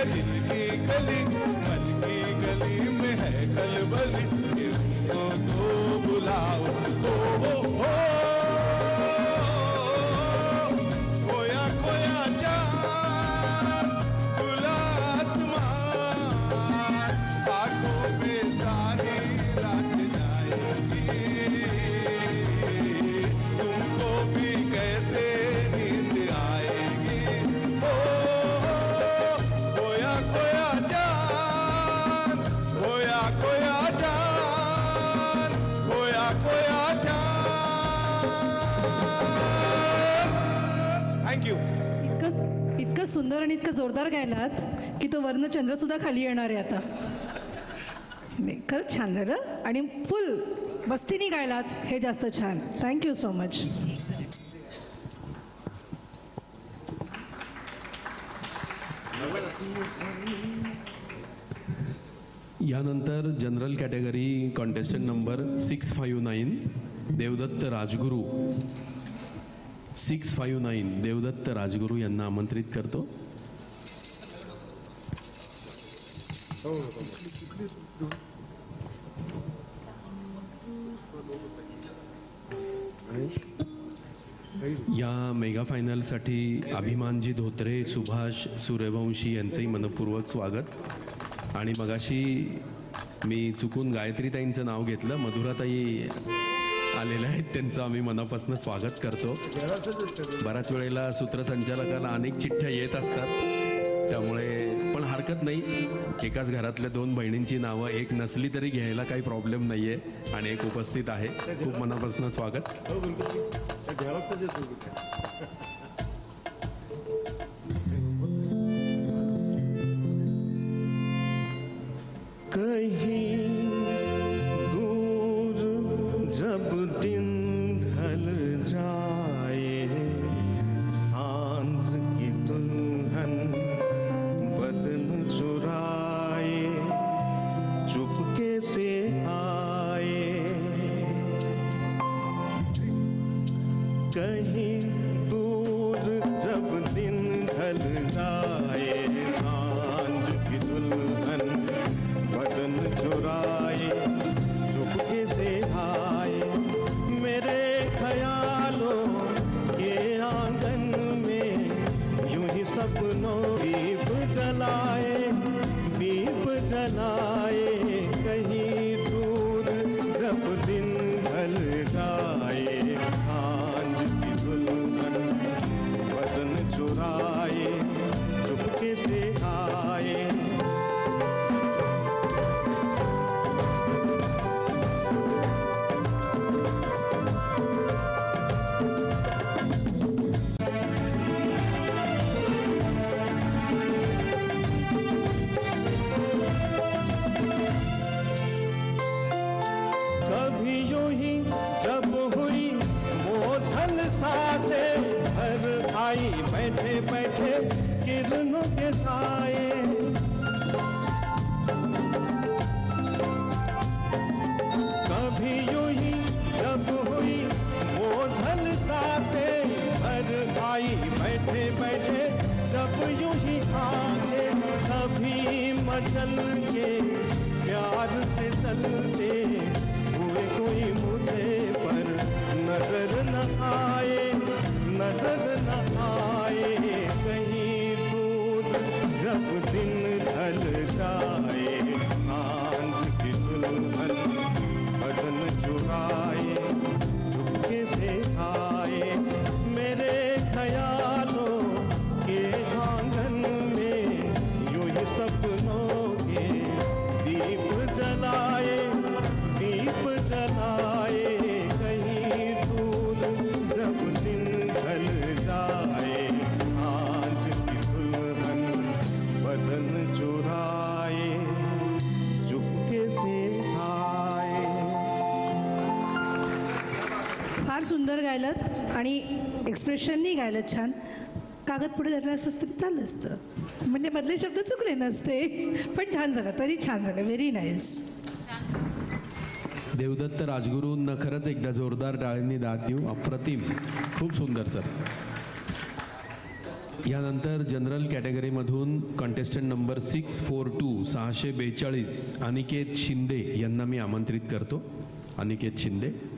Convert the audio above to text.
ये दिल की गली, मन की गली में है खलबली, इनको तो बुलाओ। ओ खोया खोया चाँद खुला आसमान, आँखों में सारी रात जाएगी, तुमको भी कैसे नींद आएगी। ओ खोया खोया चाँद, खोया खोया चाँद, खोया खोया चाँद। Thank you. इतकं सुंदर आणि इतकं जोरदार गायलात की तो वर्ण चंद्र सुद्धा खाली येणार आहे आता. नाही, खरंच छान झालं आणि फुल मस्तीने गायलात, हे जास्त छान. Thank you so much. यानंतर general category contestant number 659 Devdatta Rajguru, 659 Devdatta Rajguru यांना आमंत्रित करतो. या मेगा फायनलसाठी अभिमानजी धोत्रे, सुभाष सूर्यवंशी यांचंही मनपूर्वक स्वागत. आणि मगाशी मी चुकून गायत्रीताईंचं नाव घेतलं, मधुराताई आलेल्या आहेत, त्यांचं आम्ही मनापासून स्वागत करतो. बऱ्याच वेळेला सूत्रसंचालकाला अनेक चिठ्ठ्या येत असतात, त्यामुळे पण हरकत नाही, एकाच घरातल्या दोन बहिणींची नावं एक नसली तरी घ्यायला काही प्रॉब्लेम नाही आहे. आणि एक उपस्थित आहे, खूप मनापासून स्वागत. कहीं दूर जब दिन ढल जाए, सांझ की दुल्हन बदन चुराए, चुपके से आए, कहीं दूर जब दिन ढल जाए, सांझ की दुल्हन बदन चुराए, चुपके से आए, मेरे ख्यालों के आंगन में यूं ही सपनों दीप जलाए, दीप जलाए, कहीं दूर जब दिन ढल जाए, सांझ की दुल्हन बदन चुराए, चुपके से आए. कभी यूं ही जब हुई मोझल सांसें, घर आई बैठे बैठे किरणों के साए, कभी यूं ही जब हुई मोझल सांसें, घर आई बैठे बैठे जब यूं ही आए, कभी मचल के प्यार से चलते हुए कोई मुझे पर नजर न आए, नजर न आए, कहीं दूर जब दिन ढल जाए, सांझ की दुल्हन बदन चुराए, चुपके से आए, मेरे ख्यालों के आंगन में यूं ही सपनों के दीप जलाए, दीप जलाए, कहीं दूर जब दिन ढल जाए, सांझ की दुल्हन बदन चुराए, चुपके से आए. फार सुंदर गायलात आणि एक्सप्रेशननी गायलात छान. कागद पुढे धरलं असतं तरी चाललं असतं, म्हणजे मधले शब्द चुकले नसते, पण छान झालं, तरी छान झालं. Very nice. देवदत्त राजगुरूंना खरंच एकदा जोरदार टाळ्यांनी दाद देऊ. अप्रतिम, खूप सुंदर सर. यानंतर जनरल कॅटेगरीमधून कंटेस्टंट नंबर 642 642 अनिकेत शिंदे यांना मी आमंत्रित करतो. अनिकेत शिंदे.